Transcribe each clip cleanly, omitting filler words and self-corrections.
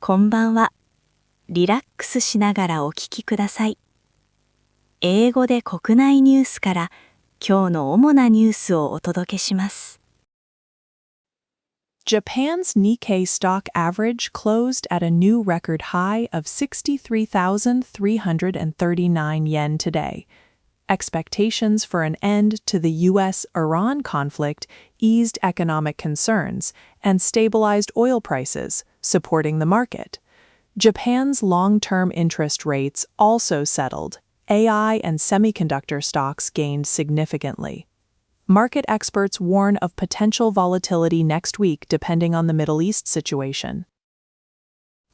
こんばんは。リラックスしながらお聞きください。英語で国内ニュースから今日の主なニュースをお届けします。Japan's Nikkei stock average closed at a new record high of 63,339 yen today. Expectations for an end to the U.S.-Iran conflict eased economic concerns and stabilized oil prices, supporting the market. Japan's long-term interest rates also settled. AI and semiconductor stocks gained significantly. Market experts warn of potential volatility next week depending on the Middle East situation.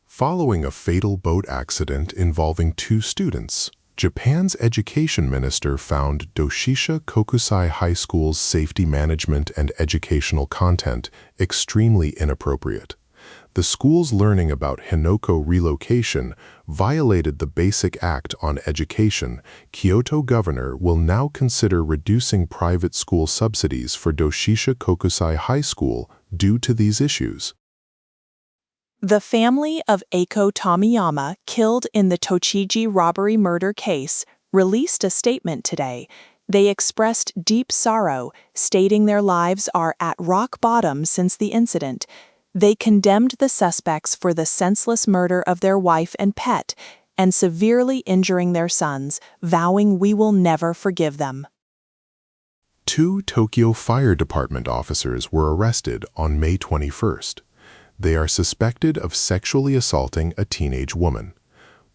Following a fatal boat accident involving 2 students, Japan's education minister found Doshisha Kokusai High School's safety management and educational content extremely inappropriate. The school's learning about Henoko relocation violated the Basic Act on Education. Kyoto governor will now consider reducing private school subsidies for Doshisha Kokusai High School due to these issues. The family of Eiko Tomiyama, killed in the Tochigi robbery murder case, released a statement today. They expressed deep sorrow, stating their lives are at rock bottom since the incident. They condemned the suspects for the senseless murder of their wife and pet, and severely injuring their sons, vowing we will never forgive them. 2 Tokyo Fire Department officers were arrested on May 21st. They are suspected of sexually assaulting a teenage woman.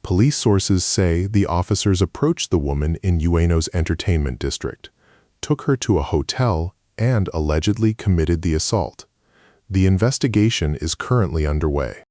Police sources say the officers approached the woman in Ueno's entertainment district, took her to a hotel, and allegedly committed the assault. The investigation is currently underway.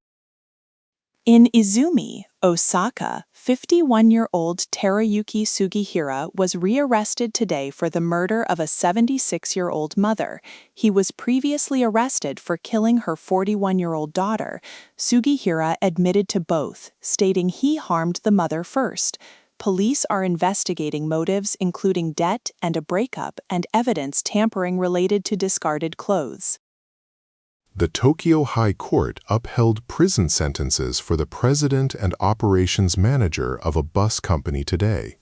In Izumi, Osaka, 51-year-old Teruyuki Sugihira was rearrested today for the murder of a 76-year-old mother. He was previously arrested for killing her 41-year-old daughter. Sugihira admitted to both, stating he harmed the mother first. Police are investigating motives including debt and a breakup and evidence tampering related to discarded clothes. The Tokyo High Court upheld prison sentences for the president and operations manager of a bus company today.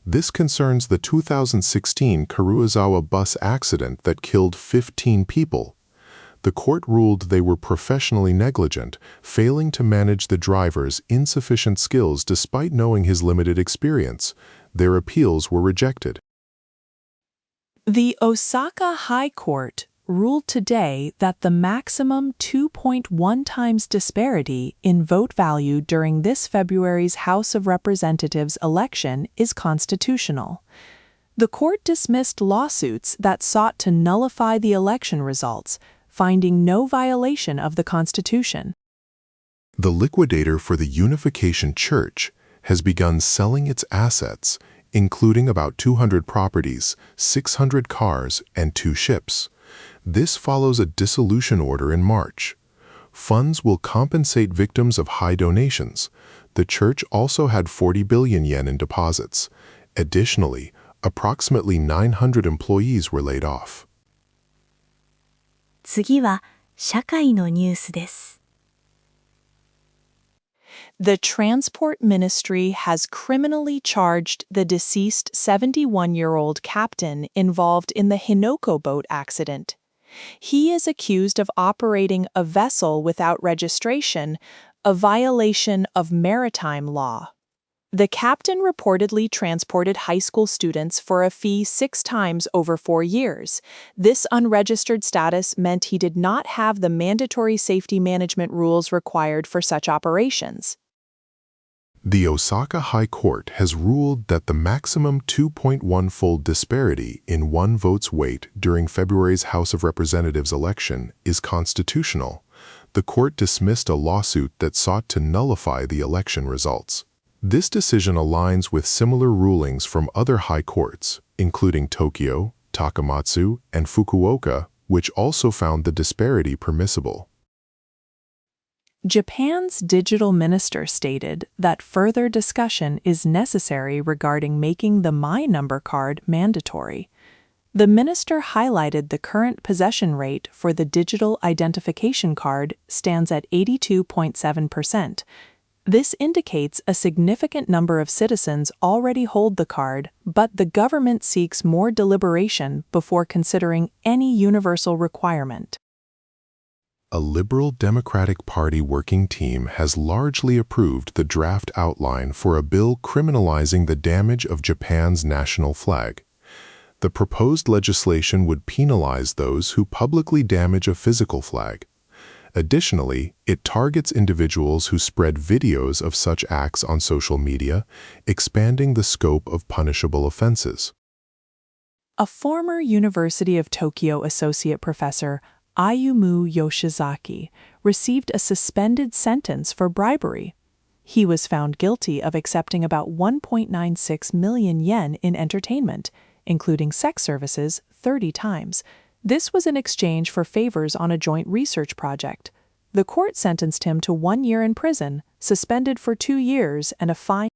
This concerns the 2016 Karuizawa bus accident that killed 15 people. The court ruled they were professionally negligent, failing to manage the driver's insufficient skills despite knowing his limited experience. Their appeals were rejected. The Osaka High Court ruled today that the maximum 2.1 times disparity in vote value during this February's House of Representatives election is constitutional. The court dismissed lawsuits that sought to nullify the election results, finding no violation of the Constitution. The liquidator for the Unification Church has begun selling its assets, including about 200 properties, 600 cars, and 2 ships. This follows a dissolution order in March. Funds will compensate victims of high donations. The church also had 40 billion yen in deposits. Additionally, approximately 900 employees were laid off. 次は社会のニュースです。The Transport Ministry has criminally charged the deceased 71-year-old captain involved in the Henoko boat accident. He is accused of operating a vessel without registration, a violation of maritime law. The captain reportedly transported high school students for a fee 6 times over 4 years. This unregistered status meant he did not have the mandatory safety management rules required for such operations. The Osaka High Court has ruled that the maximum 2.1-fold disparity in one vote's weight during February's House of Representatives election is constitutional. The court dismissed a lawsuit that sought to nullify the election results. This decision aligns with similar rulings from other high courts, including Tokyo, Takamatsu, and Fukuoka, which also found the disparity permissible. Japan's digital minister stated that further discussion is necessary regarding making the My Number card mandatory. The minister highlighted the current possession rate for the digital identification card stands at 82.7%. This indicates a significant number of citizens already hold the card, but the government seeks more deliberation before considering any universal requirement. A Liberal Democratic Party working team has largely approved the draft outline for a bill criminalizing the damage of Japan's national flag. The proposed legislation would penalize those who publicly damage a physical flag. Additionally, it targets individuals who spread videos of such acts on social media, expanding the scope of punishable offenses. A former University of Tokyo associate professor, Ayumu Yoshizaki, received a suspended sentence for bribery. He was found guilty of accepting about 1.96 million yen in entertainment, including sex services, 30 times. This was in exchange for favors on a joint research project. The court sentenced him to 1 year in prison, suspended for 2 years, and a fine.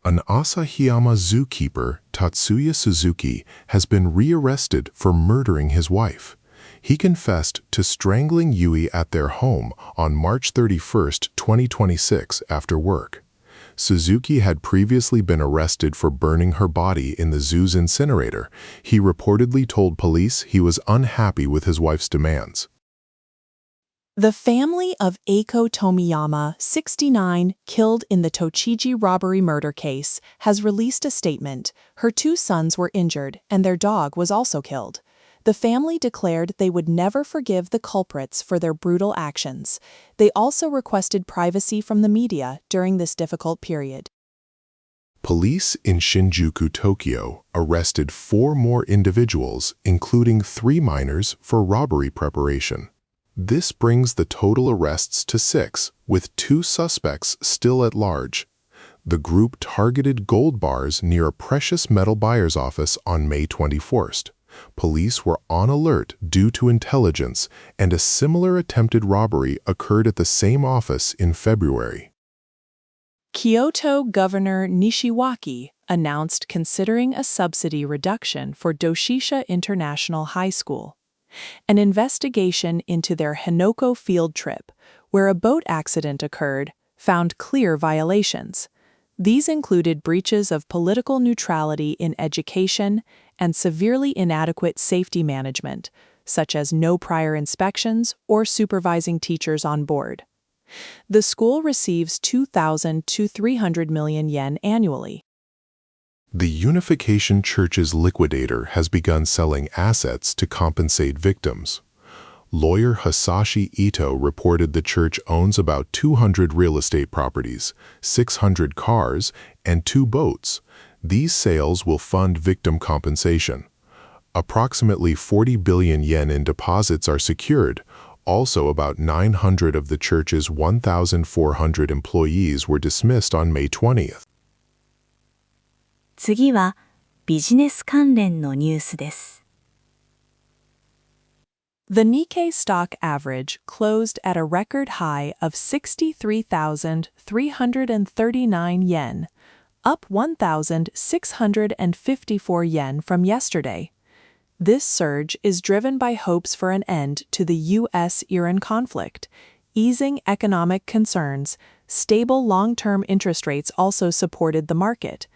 An Asahiyama zookeeper, Tatsuya Suzuki, has been rearrested for murdering his wife. He confessed to strangling Yui at their home on March 31, 2026, after work. Suzuki had previously been arrested for burning her body in the zoo's incinerator. He reportedly told police he was unhappy with his wife's demands. The family of Eiko Tomiyama, 69, killed in the Tochigi robbery murder case, has released a statement. Her 2 sons were injured, and their dog was also killed. The family declared they would never forgive the culprits for their brutal actions. They also requested privacy from the media during this difficult period. Police in Shinjuku, Tokyo, arrested 4 more individuals, including 3 minors, for robbery preparation. This brings the total arrests to 6, with 2 suspects still at large. The group targeted gold bars near a precious metal buyer's office on May 21st. Police were on alert due to intelligence, and a similar attempted robbery occurred at the same office in February. Kyoto Governor Nishiwaki announced considering a subsidy reduction for Doshisha International High School. An investigation into their Hinoko field trip, where a boat accident occurred, found clear violations. These included breaches of political neutrality in education and severely inadequate safety management, such as no prior inspections or supervising teachers on board. The school receives 2,000 to 300 million yen annually. The Unification Church's liquidator has begun selling assets to compensate victims. Lawyer Hasashi Ito reported the church owns about 200 real estate properties, 600 cars, and 2 boats. These sales will fund victim compensation. Approximately 40 billion yen in deposits are secured. Also, about 900 of the church's 1,400 employees were dismissed on May 20th. 次はビジネス関連のニュースです。The Nikkei stock average closed at a record high of 63,339 yen, up 1,654 yen from yesterday. This surge is driven by hopes for an end to the U.S.-Iran conflict, easing economic concerns. Stable long-term interest rates also supported the market.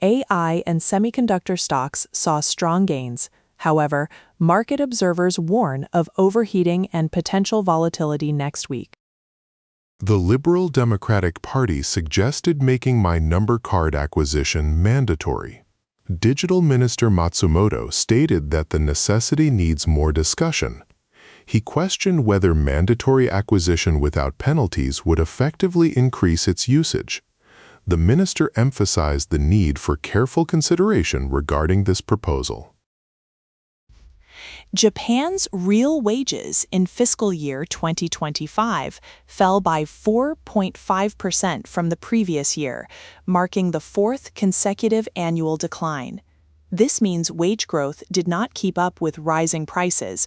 AI and semiconductor stocks saw strong gains. However, market observers warn of overheating and potential volatility next week. The Liberal Democratic Party suggested making My Number card acquisition mandatory. Digital Minister Matsumoto stated that the necessity needs more discussion. He questioned whether mandatory acquisition without penalties would effectively increase its usage. The minister emphasized the need for careful consideration regarding this proposal. Japan's real wages in fiscal year 2025 fell by 4.5% from the previous year, marking the 4th consecutive annual decline. This means wage growth did not keep up with rising prices.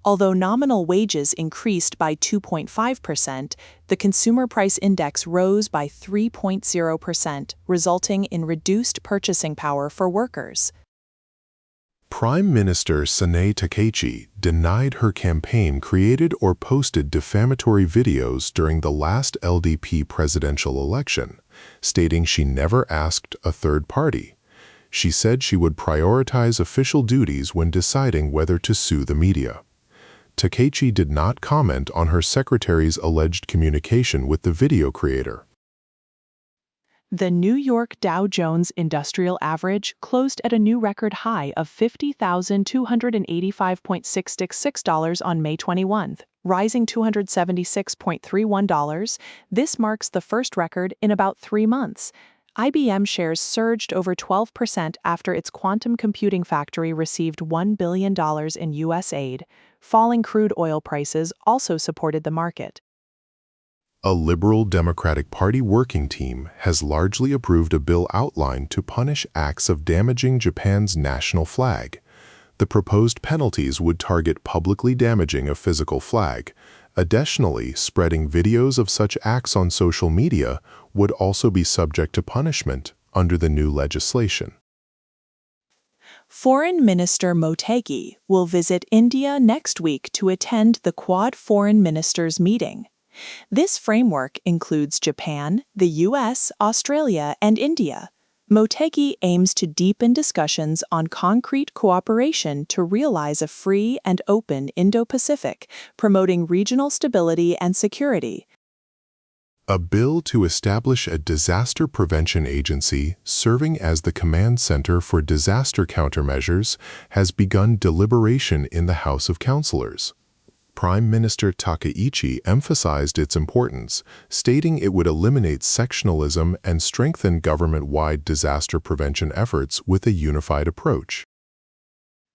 Although nominal wages increased by 2.5%, the consumer price index rose by 3.0%, resulting in reduced purchasing power for workers. Prime Minister Sanae Takaichi denied her campaign created or posted defamatory videos during the last LDP presidential election, stating she never asked a third party. She said she would prioritize official duties when deciding whether to sue the media. Takaichi did not comment on her secretary's alleged communication with the video creator. The New York Dow Jones Industrial Average closed at a new record high of $50,285.666 on May 21, rising $276.31. This marks the first record in about 3 months. IBM shares surged over 12% after its quantum computing factory received $1 billion in U.S. aid. Falling crude oil prices also supported the market. A Liberal Democratic Party working team has largely approved a bill outlined to punish acts of damaging Japan's national flag. The proposed penalties would target publicly damaging a physical flag. Additionally, spreading videos of such acts on social media would also be subject to punishment under the new legislation. Foreign Minister Motegi will visit India next week to attend the Quad Foreign Ministers meeting. This framework includes Japan, the US, Australia, and India. Motegi aims to deepen discussions on concrete cooperation to realize a free and open Indo-Pacific, promoting regional stability and security. A bill to establish a disaster prevention agency serving as the command center for disaster countermeasures has begun deliberation in the House of Councilors. Prime Minister Takaichi emphasized its importance, stating it would eliminate sectionalism and strengthen government-wide disaster prevention efforts with a unified approach.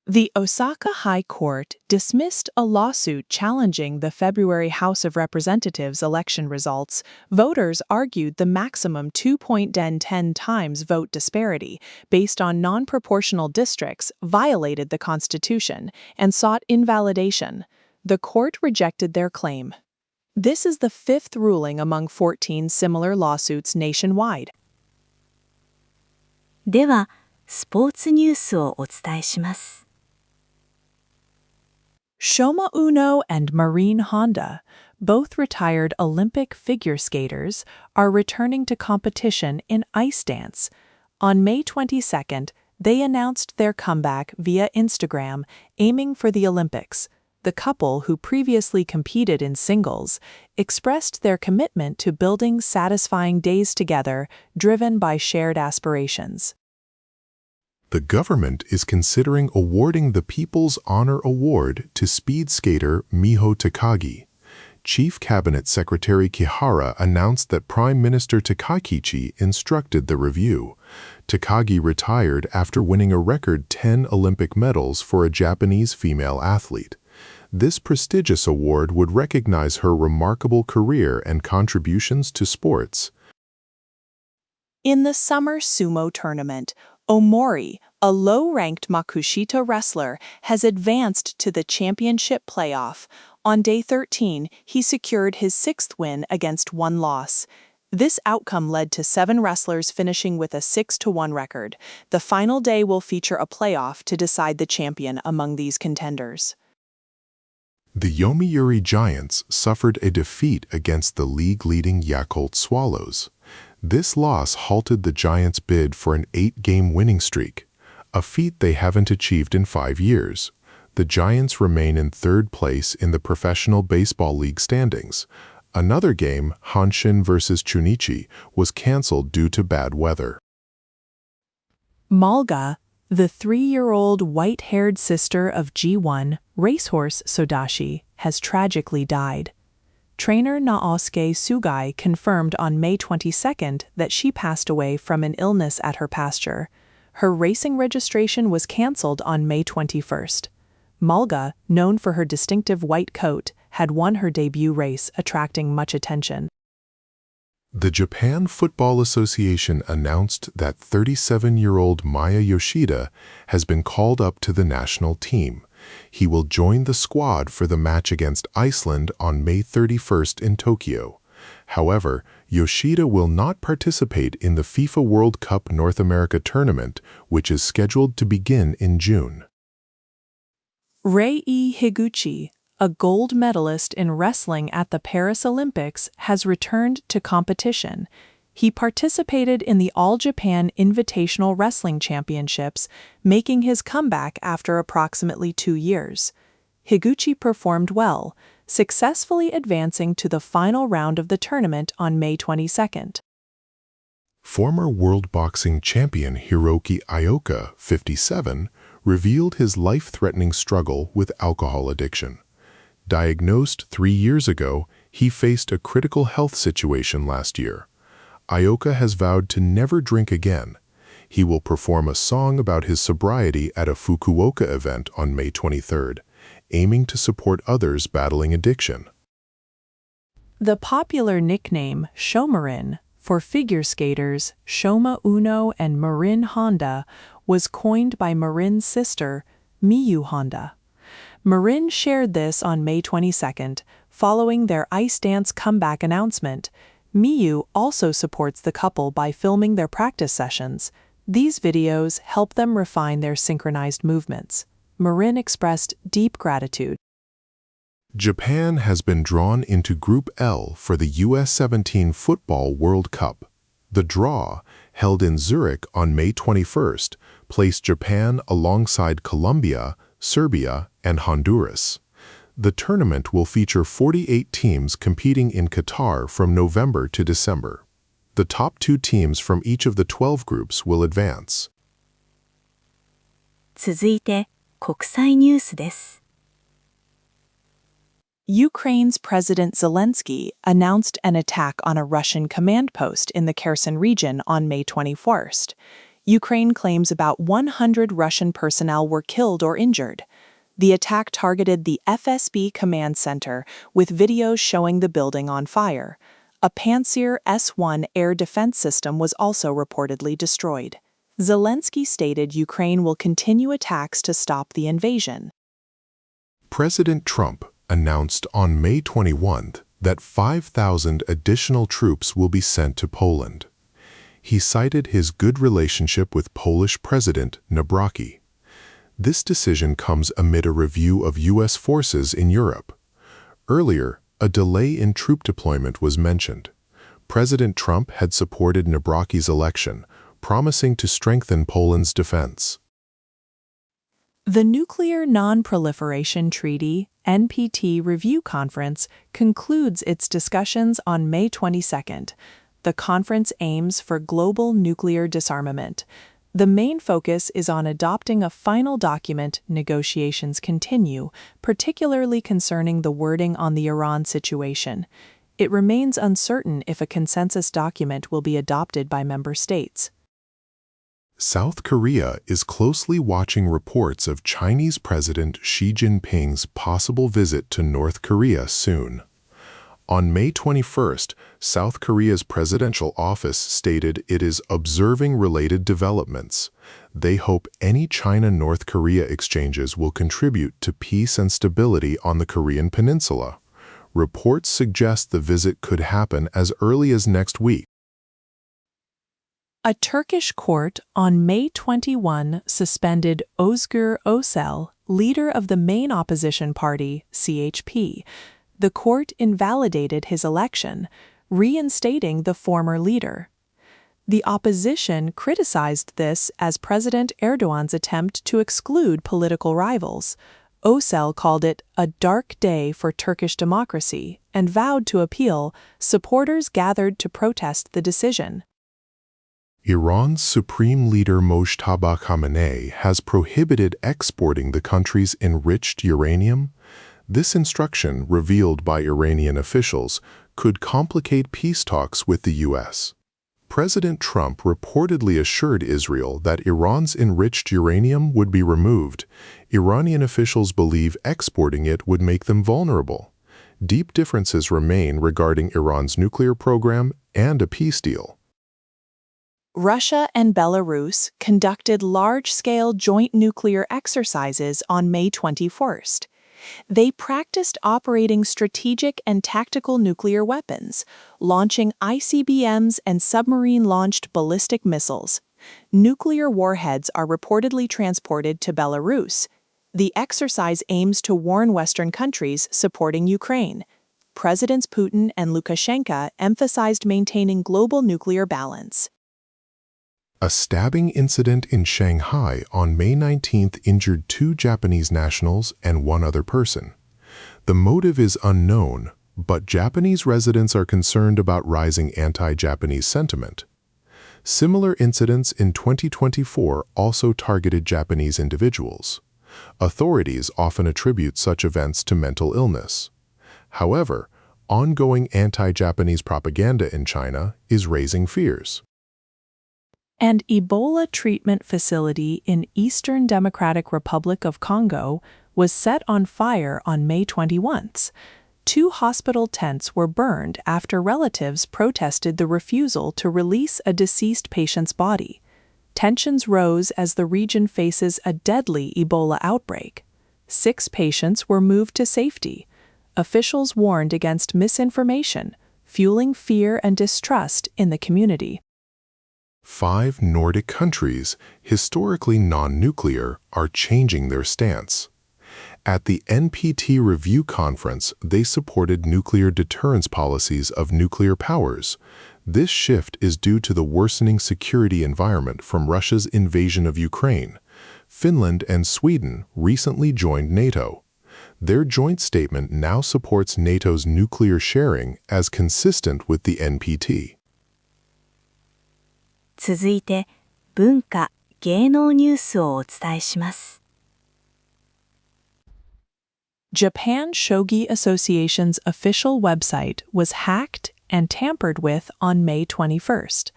The Osaka High Court dismissed a lawsuit challenging the February House of Representatives election results. Voters argued the maximum 2.10 times vote disparity based on non-proportional districts violated the Constitution and sought invalidation. The court rejected their claim. This is the 5th ruling among 14 similar lawsuits nationwide. では、スポーツニュースをお伝えします。Shoma Uno and Marine Honda, both retired Olympic figure skaters, are returning to competition in ice dance. On May 22nd, they announced their comeback via Instagram, aiming for the Olympics. The couple, who previously competed in singles, expressed their commitment to building satisfying days together, driven by shared aspirations. The government is considering awarding the People's Honor Award to speed skater Miho Takagi. Chief Cabinet Secretary Kihara announced that Prime Minister Takaichi instructed the review. Takagi retired after winning a record 10 Olympic medals for a Japanese female athlete. This prestigious award would recognize her remarkable career and contributions to sports. In the summer sumo tournament, Omori, a low-ranked Makushita wrestler, has advanced to the championship playoff. On day 13, he secured his 6th win against 1 loss. This outcome led to 7 wrestlers finishing with a 6-1 record. The final day will feature a playoff to decide the champion among these contenders. The Yomiuri Giants suffered a defeat against the league-leading Yakult Swallows. This loss halted the Giants' bid for an 8-game winning streak, a feat they haven't achieved in 5 years. The Giants remain in 3rd place in the Professional Baseball League standings. Another game, Hanshin vs. Chunichi, was canceled due to bad weather. Malga, the 3-year-old white-haired sister of G1 racehorse Sodashi, has tragically died. Trainer Naosuke Sugai confirmed on May 22nd that she passed away from an illness at her pasture. Her racing registration was canceled on May 21st. Malga, known for her distinctive white coat, had won her debut race, attracting much attention. The Japan Football Association announced that 37-year-old Maya Yoshida has been called up to the national team. He will join the squad for the match against Iceland on May 31st in Tokyo. However, Yoshida will not participate in the FIFA World Cup North America tournament, which is scheduled to begin in June. Rei Higuchi, a gold medalist in wrestling at the Paris Olympics, has returned to competition. He participated in the All-Japan Invitational Wrestling Championships, making his comeback after approximately 2 years. Higuchi performed well, successfully advancing to the final round of the tournament on May 22nd. Former World Boxing Champion Hiroki Ioka, 57, revealed his life-threatening struggle with alcohol addiction. Diagnosed 3 years ago, he faced a critical health situation last year. Ioka has vowed to never drink again. He will perform a song about his sobriety at a Fukuoka event on May 23rd, aiming to support others battling addiction. The popular nickname Shomarin for figure skaters Shoma Uno and Marin Honda was coined by Marin's sister, Miyu Honda. Marin shared this on May 22nd, following their ice dance comeback announcement. Miyu also supports the couple by filming their practice sessions. These videos help them refine their synchronized movements. Marin expressed deep gratitude. Japan has been drawn into Group L for the U.S. 17 Football World Cup. The draw, held in Zurich on May 21st, placed Japan alongside Colombia, Serbia, and Honduras. The tournament will feature 48 teams competing in Qatar from November to December. The top 2 teams from each of the 12 groups will advance. 続いて、国際ニュースです。Ukraine's President Zelensky announced an attack on a Russian command post in the Kherson region on May 21st. Ukraine claims about 100 Russian personnel were killed or injured. The attack targeted the FSB command center, with videos showing the building on fire. A Pantsir S-1 air defense system was also reportedly destroyed. Zelensky stated Ukraine will continue attacks to stop the invasion. President Trump announced on May 21st that 5,000 additional troops will be sent to Poland. He cited his good relationship with Polish President Nawrocki. This decision comes amid a review of U.S. forces in Europe. Earlier, a delay in troop deployment was mentioned. President Trump had supported Nawrocki's election, promising to strengthen Poland's defense. The Nuclear Non-Proliferation Treaty (NPT) Review Conference concludes its discussions on May 22nd. The conference aims for global nuclear disarmament. The main focus is on adopting a final document. Negotiations continue, particularly concerning the wording on the Iran situation. It remains uncertain if a consensus document will be adopted by member states. South Korea is closely watching reports of Chinese President Xi Jinping's possible visit to North Korea soon. On May 21st, South Korea's presidential office stated it is observing related developments. They hope any China-North Korea exchanges will contribute to peace and stability on the Korean peninsula. Reports suggest the visit could happen as early as next week. A Turkish court on May 21 suspended Özgür Özel, leader of the main opposition party, CHP. The court invalidated his election, reinstating the former leader. The opposition criticized this as President Erdogan's attempt to exclude political rivals. Özel called it a dark day for Turkish democracy and vowed to appeal. Supporters gathered to protest the decision. Iran's Supreme Leader Mojtaba Khamenei has prohibited exporting the country's enriched uranium. This instruction, revealed by Iranian officials, could complicate peace talks with the U.S. President Trump reportedly assured Israel that Iran's enriched uranium would be removed. Iranian officials believe exporting it would make them vulnerable. Deep differences remain regarding Iran's nuclear program and a peace deal. Russia and Belarus conducted large-scale joint nuclear exercises on May 21st. They practiced operating strategic and tactical nuclear weapons, launching ICBMs and submarine-launched ballistic missiles. Nuclear warheads are reportedly transported to Belarus. The exercise aims to warn Western countries supporting Ukraine. Presidents Putin and Lukashenko emphasized maintaining global nuclear balance. A stabbing incident in Shanghai on May 19th injured 2 Japanese nationals and 1 other person. The motive is unknown, but Japanese residents are concerned about rising anti-Japanese sentiment. Similar incidents in 2024 also targeted Japanese individuals. Authorities often attribute such events to mental illness. However, ongoing anti-Japanese propaganda in China is raising fears. An Ebola treatment facility in Eastern Democratic Republic of Congo was set on fire on May 21st. 2 hospital tents were burned after relatives protested the refusal to release a deceased patient's body. Tensions rose as the region faces a deadly Ebola outbreak. 6 patients were moved to safety. Officials warned against misinformation, fueling fear and distrust in the community. 5 Nordic countries, historically non-nuclear, are changing their stance. At the NPT review conference, they supported nuclear deterrence policies of nuclear powers. This shift is due to the worsening security environment from Russia's invasion of Ukraine. Finland and Sweden recently joined NATO. Their joint statement now supports NATO's nuclear sharing as consistent with the NPT. 続いて、文化・芸能ニュースをお伝えします。Japan Shogi Association's official website was hacked and tampered with on May 21st.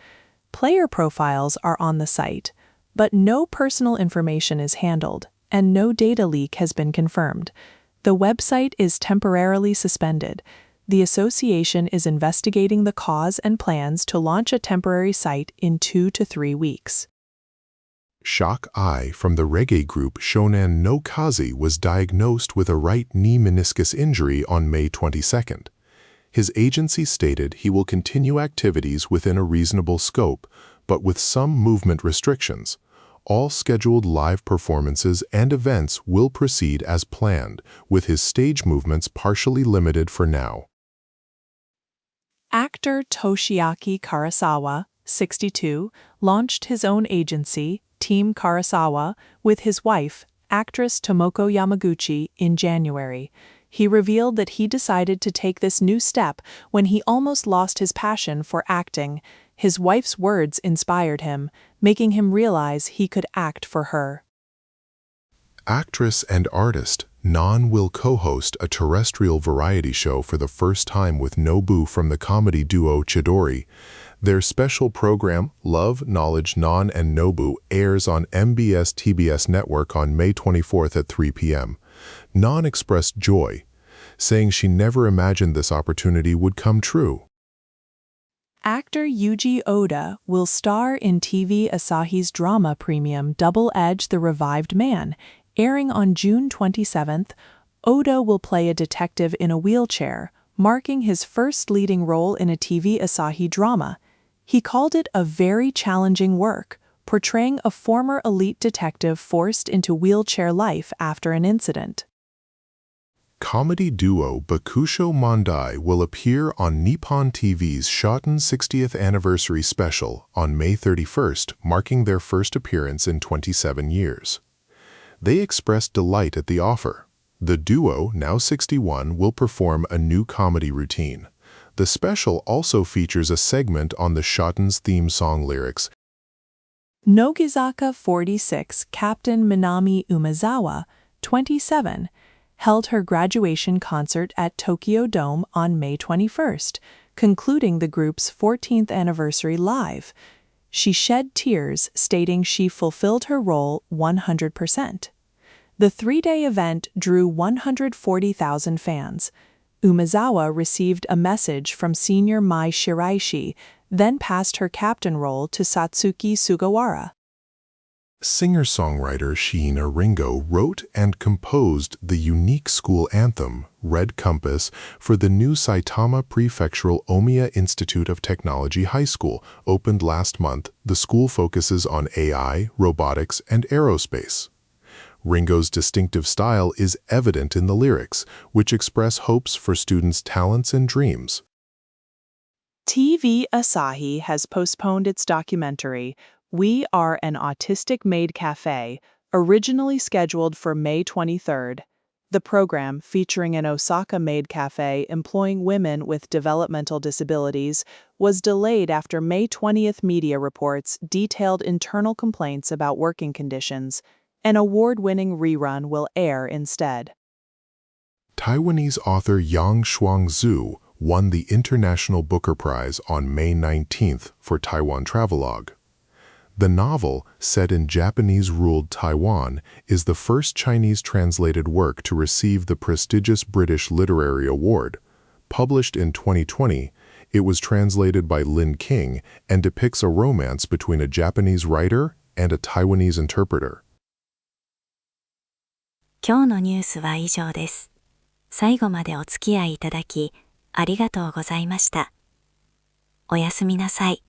Player profiles are on the site, but no personal information is handled, and no data leak has been confirmed. The website is temporarily suspended. The association is investigating the cause and plans to launch a temporary site in 2 to 3 weeks. Shock Ai from the reggae group Shonan no Kazi was diagnosed with a right knee meniscus injury on May 22nd. His agency stated he will continue activities within a reasonable scope, but with some movement restrictions. All scheduled live performances and events will proceed as planned, with his stage movements partially limited for now. Actor Toshiaki Karasawa, 62, launched his own agency, Team Karasawa, with his wife, actress Tomoko Yamaguchi, in January. He revealed that he decided to take this new step when he almost lost his passion for acting. His wife's words inspired him, making him realize he could act for her. Actress and artist Nan will co-host a terrestrial variety show for the first time with Nobu from the comedy duo Chidori. Their special program, Love, Knowledge, Nan and Nobu, airs on MBS-TBS network on May 24th at 3 p.m. Nan expressed joy, saying she never imagined this opportunity would come true. Actor Yuji Oda will star in TV Asahi's drama premium Double Edge the Revived Man. Airing on June 27th, Oda will play a detective in a wheelchair, marking his first leading role in a TV Asahi drama. He called it a very challenging work, portraying a former elite detective forced into wheelchair life after an incident. Comedy duo Bakusho Mondai will appear on Nippon TV's Shoten 60th Anniversary Special on May 31st, marking their first appearance in 27 years. They expressed delight at the offer. The duo, now 61, will perform a new comedy routine. The special also features a segment on the Shoten's theme song lyrics. Nogizaka 46 Captain Minami Umezawa, 27, held her graduation concert at Tokyo Dome on May 21st, concluding the group's 14th anniversary live. She shed tears, stating she fulfilled her role 100%. The 3-day event drew 140,000 fans. Umezawa received a message from senior Mai Shiraishi, then passed her captain role to Satsuki Sugawara. Singer-songwriter Shiina Ringo wrote and composed the unique school anthem, Red Compass, for the new Saitama Prefectural Omiya Institute of Technology High School, opened last month. The school focuses on AI, robotics, and aerospace. Ringo's distinctive style is evident in the lyrics, which express hopes for students' talents and dreams. TV Asahi has postponed its documentary, We Are an Autistic Maid Cafe, originally scheduled for May 23rd. The program, featuring an Osaka maid cafe employing women with developmental disabilities, was delayed after May 20th media reports detailed internal complaints about working conditions. An award-winning rerun will air instead. Taiwanese author Yang Shuangzhu won the International Booker Prize on May 19th for Taiwan Travelogue. The novel, set in Japanese-ruled Taiwan, is the first Chinese-translated work to receive the prestigious British Literary Award. Published in 2020, it was translated by Lin King and depicts a romance between a Japanese writer and a Taiwanese interpreter. 今日のニュースは以上です。最後までお付き合いいただき、ありがとうございました。おやすみなさい。